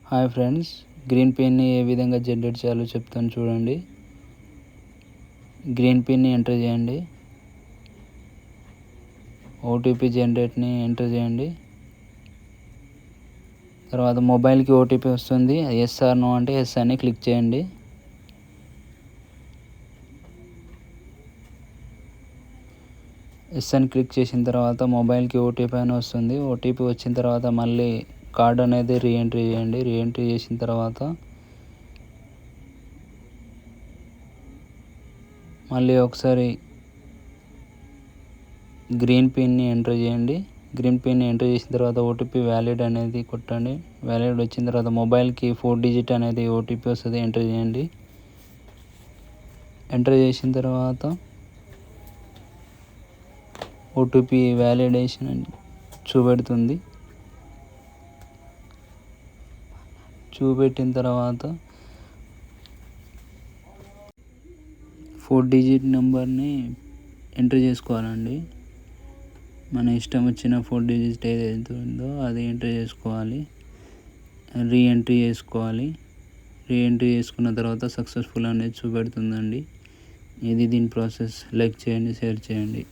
Hi friends, green పిన్ని ఏ విధంగా generate చేయాలో చెప్తాను చూడండి. గ్రీన్ పిన్ని ఎంటర్ చేయండి. ఓటీపీ జనరేట్ని ఎంటర్ చేయండి. తర్వాత మొబైల్కి ఓటీపీ వస్తుంది. ఎస్ ఆర్ నో అంటే ఎస్ అని క్లిక్ చేయండి. ఎస్ అని క్లిక్ చేసిన తర్వాత మొబైల్కి ఓటీపీ అని వస్తుంది. ఓటీపీ వచ్చిన తర్వాత మళ్ళీ కార్డ్ అనేది రీఎంట్రీ చేయండి. రీఎంట్రీ చేసిన తర్వాత మళ్ళీ ఒకసారి గ్రీన్ పిన్ని ఎంటర్ చేయండి. గ్రీన్ పిన్ని ఎంటర్ చేసిన తర్వాత ఓటీపీ వ్యాలిడ్ అనేది కొట్టండి. వ్యాలిడ్ వచ్చిన తర్వాత మొబైల్కి 4 డిజిట్ అనేది ఓటీపీ వస్తుంది, ఎంటర్ చేయండి. ఎంటర్ చేసిన తర్వాత ఓటీపీ వ్యాలిడేషన్ అని చూపెట్టిన తర్వాత 4 డిజిట్ నెంబర్ని ఎంటర్ చేసుకోవాలండి. మన ఇష్టం వచ్చిన 4 డిజిట్ ఏదైతే ఉందో అది ఎంటర్ చేసుకోవాలి. రీఎంట్రీ చేసుకోవాలి. రీఎంట్రీ చేసుకున్న తర్వాత సక్సెస్ఫుల్ అనేది చూపెడుతుందండి. ఇది దీని ప్రాసెస్. లైక్ చేయండి, షేర్ చేయండి.